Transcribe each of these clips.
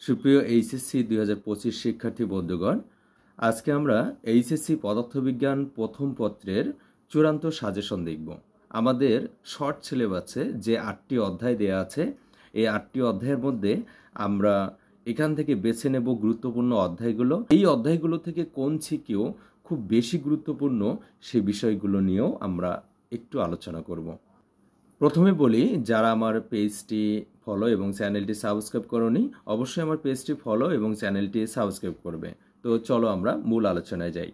সুপ্রিয় এইচএসসি 2025 শিক্ষার্থী বন্ধুগণ, আজকে আমরা এইচএসসি পদার্থবিজ্ঞান প্রথম পত্রের চূড়ান্ত সাজেশন দেখব। আমাদের শর্ট সিলেবাসে যে 8টি অধ্যায় দেয়া আছে, এই 8টি অধ্যায়ের মধ্যে আমরা এখান থেকে বেছে নেব গুরুত্বপূর্ণ অধ্যায়গুলো। এই অধ্যায়গুলো থেকে কোন সিকিউ খুব বেশি গুরুত্বপূর্ণ সেই বিষয়গুলো নিয়েও আমরা একটু আলোচনা করব। প্রথমে বলি, যারা আমার পেজটি ফলো এবং চ্যানেলটি সাবস্ক্রাইব করোনি, অবশ্যই আমার পেজটি ফলো এবং চ্যানেলটি সাবস্ক্রাইব করবে। তো চলো আমরা মূল আলোচনায় যাই।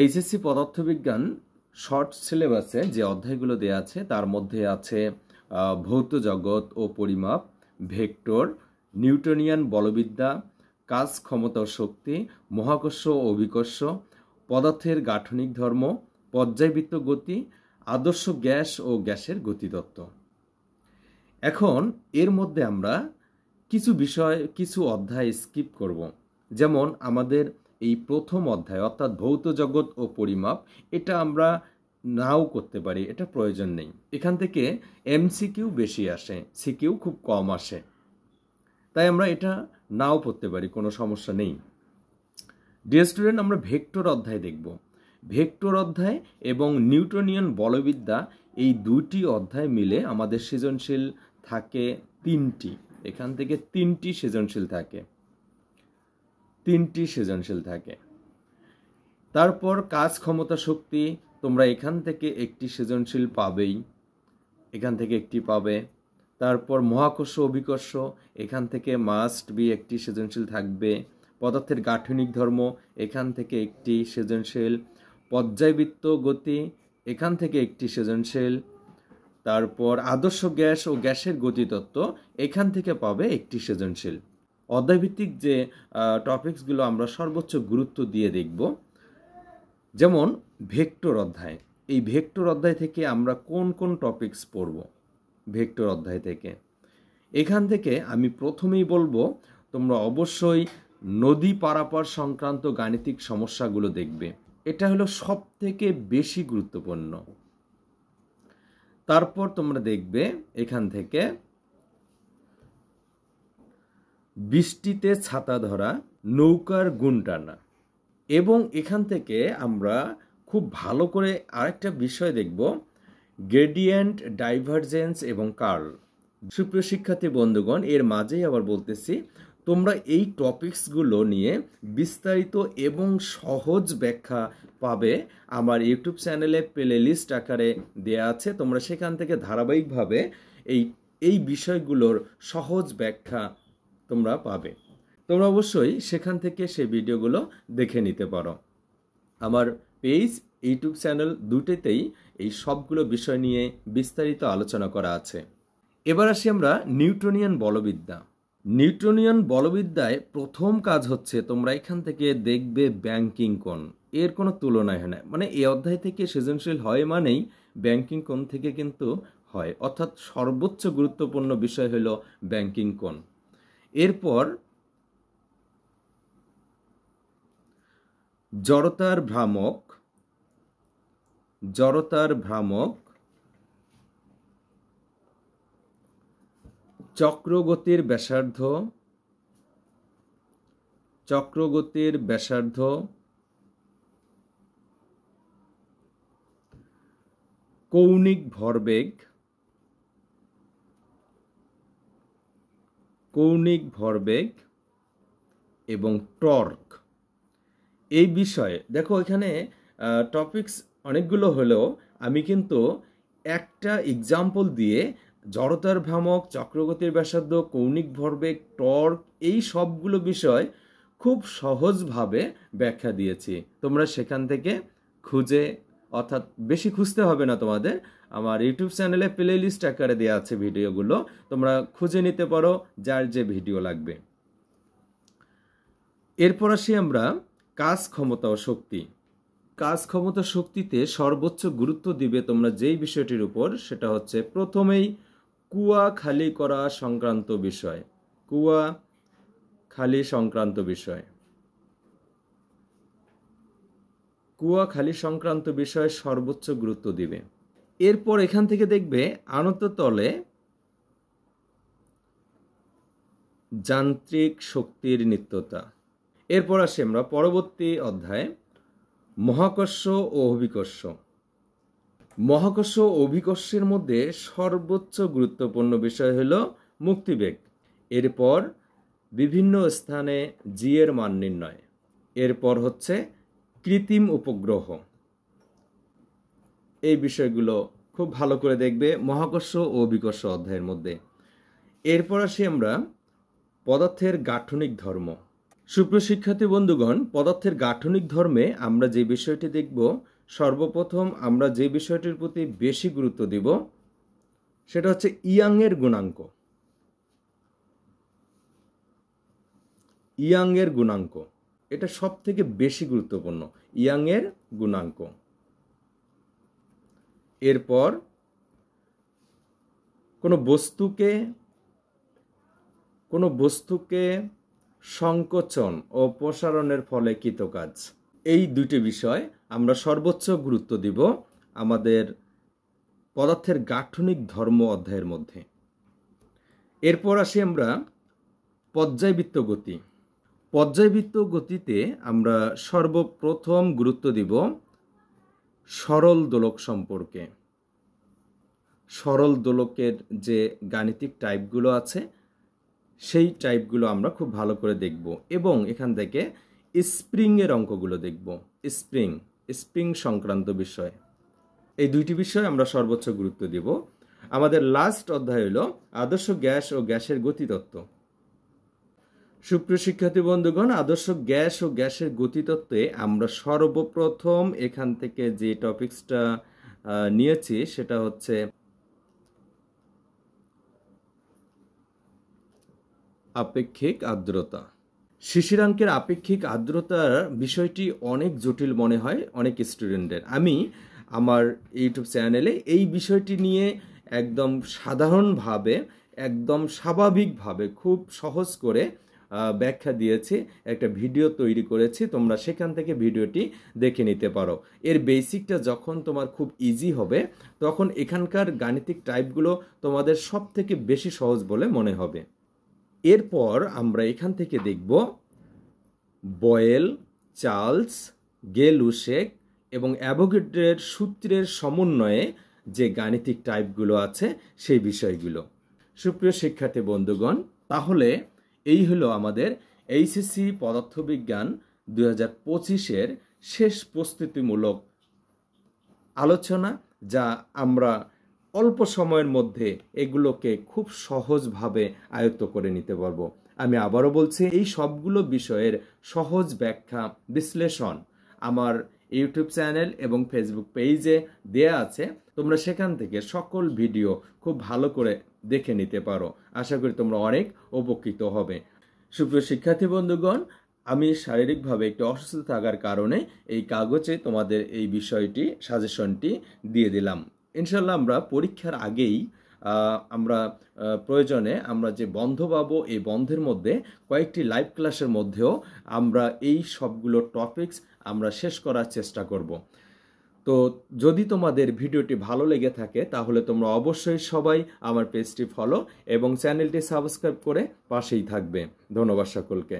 এইচএসসি পদার্থবিজ্ঞান শর্ট সিলেবাসে যে অধ্যায়গুলো দেওয়া আছে তার মধ্যে আছে ভৌত জগৎ ও পরিমাপ, ভেক্টর, নিউটনিয়ান বলবিদ্যা, কাজ, ক্ষমতা ও শক্তি, মহাকর্ষ ও অভিকর্ষ, পদার্থের গাঠনিক ধর্ম, পর্যায়বৃত্ত গতি, আদর্শ গ্যাস ও গ্যাসের গতিতত্ত্ব। এখন এর মধ্যে আমরা কিছু অধ্যায় স্কিপ করব। যেমন আমাদের এই প্রথম অধ্যায় অর্থাৎ ভৌত জগৎ ও পরিমাপ, এটা আমরা নাও করতে পারি, এটা প্রয়োজন নেই। এখান থেকে এমসিকিউ বেশি আসে, সিকিউ খুব কম আসে, তাই আমরা এটা নাও পড়তে পারি, কোনো সমস্যা নেই। ডিয়ার স্টুডেন্ট, আমরা ভেক্টর অধ্যায় দেখব। ভেক্টর অধ্যায় এবং নিউটনিয়ান বলবিদ্যা, এই দুটি অধ্যায় মিলে আমাদের সৃজনশীল থাকে 3টি। এখান থেকে 3টি সৃজনশীল থাকে। তারপর কাজ, ক্ষমতা, শক্তি, তোমরা এখান থেকে একটি সৃজনশীল পাবেই, এখান থেকে একটি পাবে। তারপর মহাকর্ষ অভিকর্ষ, এখান থেকে মাস্ট বি একটি সৃজনশীল থাকবে। পদার্থের গাঠনিক ধর্ম, এখান থেকে একটি সৃজনশীল। পর্যায়বৃত্ত গতি, এখান থেকে একটি সৃজনশীল। তারপর আদর্শ গ্যাস ও গ্যাসের গতিতত্ত্ব, এখান থেকে পাবে একটি সৃজনশীল। অধ্যায়ভিত্তিক যে টপিকসগুলো আমরা সর্বোচ্চ গুরুত্ব দিয়ে দেখব, যেমন ভেক্টর অধ্যায়। এই ভেক্টর অধ্যায় থেকে আমরা কোন কোন টপিকস পড়ব? ভেক্টর অধ্যায় থেকে এখান থেকে আমি প্রথমেই বলবো, তোমরা অবশ্যই নদী পারাপার সংক্রান্ত গাণিতিক সমস্যাগুলো দেখবে। এটা হলো সব থেকে বেশি গুরুত্বপূর্ণ। তারপর তোমরা দেখবে এখান থেকে বৃষ্টিতে ছাতা ধরা, নৌকার গুণ টানা, এবং এখান থেকে আমরা খুব ভালো করে আরেকটা বিষয় দেখব, গ্রেডিয়েন্ট, ডাইভারজেন্স এবং কার্ল। সুপ্রিয় শিক্ষার্থী বন্ধুগণ, এর মাঝেই আবার বলতেছি, তোমরা এই টপিকসগুলো নিয়ে বিস্তারিত এবং সহজ ব্যাখ্যা পাবে আমার ইউটিউব চ্যানেলে, প্লে লিস্ট আকারে দেয়া আছে। তোমরা সেখান থেকে ধারাবাহিকভাবে এই বিষয়গুলোর সহজ ব্যাখ্যা তোমরা পাবে। তোমরা অবশ্যই সেখান থেকে সেই ভিডিওগুলো দেখে নিতে পারো। আমার পেজ, ইউটিউব চ্যানেল দুটোতেই এই সবগুলো বিষয় নিয়ে বিস্তারিত আলোচনা করা আছে। এবার আসি আমরা নিউটনিয়ান বলবিদ্যা। নিউটনিয়ান বলবিদ্যায় প্রথম কাজ হচ্ছে, তোমরা এখান থেকে দেখবে ব্যাংকিং কোণ। এর কোনো তুলনায় হয় না, মানে এই অধ্যায় থেকে সৃজনশীল হয় মানেই ব্যাংকিং কোণ থেকে কিন্তু হয়, অর্থাৎ সর্বোচ্চ গুরুত্বপূর্ণ বিষয় হলো ব্যাংকিং কোণ। এরপর জড়তার ভ্রামক, চক্রগতির ব্যাসার্ধ, কৌণিক ভরবেগ এবং টর্ক। এই বিষয়ে দেখো, এখানে টপিকস অনেকগুলো হলেও আমি কিন্তু একটা এক্সাম্পল দিয়ে জড়তার ভ্রামক, চক্রগতির ব্যাসার্ধ, কৌণিক ভরবেগ, টর্ক, এই সবগুলো বিষয় খুব সহজভাবে ব্যাখ্যা দিয়েছি। তোমরা সেখান থেকে খুঁজে, অর্থাৎ বেশি খুঁজতে হবে না তোমাদের, আমার ইউটিউব চ্যানেলে প্লে লিস্ট আকারে দেওয়া আছে ভিডিওগুলো, তোমরা খুঁজে নিতে পারো যার যে ভিডিও লাগবে। এরপর আসি আমরা কাজ, ক্ষমতা ও শক্তি। কাজ, ক্ষমতা, শক্তিতে সর্বোচ্চ গুরুত্ব দিবে তোমরা যেই বিষয়টির উপর, সেটা হচ্ছে প্রথমেই কুয়া খালি করা সংক্রান্ত বিষয়। কুয়া খালি সংক্রান্ত বিষয় সর্বোচ্চ গুরুত্ব দিবে। এরপর এখান থেকে দেখবে আনত তলে যান্ত্রিক শক্তির নিত্যতা। এরপর আসি আমরা পরবর্তী অধ্যায়ে মহাকর্ষ ও অভিকর্ষ। মহাকর্ষ ও অভিকর্ষের মধ্যে সর্বোচ্চ গুরুত্বপূর্ণ বিষয় হলো মুক্তিবেগ। এরপর বিভিন্ন স্থানে জি এর মান নির্ণয়। এরপর হচ্ছে কৃত্রিম উপগ্রহ। এই বিষয়গুলো খুব ভালো করে দেখবে মহাকর্ষ ও অভিকর্ষ অধ্যায়ের মধ্যে। এরপর আসি আমরা পদার্থের গাঠনিক ধর্ম। সুপ্রিয় শিক্ষার্থী বন্ধুগণ, পদার্থের গাঠনিক ধর্মে আমরা যে বিষয়টি দেখব, সর্বপ্রথম আমরা যে বিষয়টির প্রতি বেশি গুরুত্ব দিব সেটা হচ্ছে ইয়াংয়ের গুণাঙ্ক। ইয়াংয়ের গুণাঙ্ক এটা সব থেকে বেশি গুরুত্বপূর্ণ, ইয়াংয়ের গুণাঙ্ক। এরপর কোনো বস্তুকে সংকোচন ও প্রসারণের ফলে কৃত কাজ, এই দুটি বিষয় আমরা সর্বোচ্চ গুরুত্ব দিব আমাদের পদার্থের গাঠনিক ধর্ম অধ্যায়ের মধ্যে। এরপর আসি আমরা পর্যায়বৃত্ত গতি। পর্যায়বৃত্ত গতিতে আমরা সর্বপ্রথম গুরুত্ব দিব সরল দোলক সম্পর্কে। সরল দোলকের যে গাণিতিক টাইপগুলো আছে সেই টাইপগুলো আমরা খুব ভালো করে দেখব এবং এখান থেকে স্প্রিংয়ের অঙ্কগুলো দেখব। স্প্রিং সংক্রান্ত বিষয়, এই দুইটি বিষয় আমরা সর্বোচ্চ গুরুত্ব দিব। আমাদের লাস্ট অধ্যায় হলো আদর্শ গ্যাস ও গ্যাসের গতিতত্ত্ব। সুপ্রিয় শিক্ষার্থী বন্ধুগণ, আদর্শ গ্যাস ও গ্যাসের গতিতত্ত্বে আমরা সর্বপ্রথম এখান থেকে যে টপিকসটা নিয়েছি সেটা হচ্ছে আপেক্ষিক আর্দ্রতা। শিশিরাঙ্কের আপেক্ষিক আর্দ্রতার বিষয়টি অনেক জটিল মনে হয় অনেক স্টুডেন্টদের। আমি আমার ইউটিউব চ্যানেলে এই বিষয়টি নিয়ে একদম সাধারণভাবে, একদম স্বাভাবিকভাবে, খুব সহজ করে ব্যাখ্যা দিয়েছি, একটা ভিডিও তৈরি করেছি, তোমরা সেখান থেকে ভিডিওটি দেখে নিতে পারো। এর বেসিকটা যখন তোমার খুব ইজি হবে তখন এখানকার গাণিতিক টাইপগুলো তোমাদের সব থেকে বেশি সহজ বলে মনে হবে। এরপর আমরা এখান থেকে দেখব বয়েল, চার্লস, গে-লুশেক এবং অ্যাভোগাড্রোর সূত্রের সমন্বয়ে যে গাণিতিক টাইপগুলো আছে সেই বিষয়গুলো। সুপ্রিয় শিক্ষার্থী বন্ধুগণ, তাহলে এই হলো আমাদের এইচএসসি পদার্থবিজ্ঞান 2025-এর শেষ প্রস্তুতিমূলক আলোচনা, যা আমরা অল্প সময়ের মধ্যে এগুলোকে খুব সহজভাবে আয়ত্ত করে নিতে পারবো। আমি আবারও বলছি, এই সবগুলো বিষয়ের সহজ ব্যাখ্যা, বিশ্লেষণ আমার ইউটিউব চ্যানেল এবং ফেসবুক পেজে দেয়া আছে। তোমরা সেখান থেকে সকল ভিডিও খুব ভালো করে দেখে নিতে পারো। আশা করি তোমরা অনেক উপকৃত হবে। সুপ্রিয় শিক্ষার্থী বন্ধুগণ, আমি শারীরিকভাবে একটু অসুস্থ থাকার কারণে এই কাগজে তোমাদের এই বিষয়টি, সাজেশনটি দিয়ে দিলাম। ইনশাল্লাহ আমরা পরীক্ষার আগেই আমরা প্রয়োজনে আমরা যে বন্ধ পাবো, এই বন্ধের মধ্যে কয়েকটি লাইভ ক্লাসের মধ্যেও আমরা এই সবগুলো টপিকস আমরা শেষ করার চেষ্টা করব। তো যদি তোমাদের ভিডিওটি ভালো লেগে থাকে তাহলে তোমরা অবশ্যই সবাই আমার পেজটি ফলো এবং চ্যানেলটি সাবস্ক্রাইব করে পাশেই থাকবে। ধন্যবাদ সকলকে।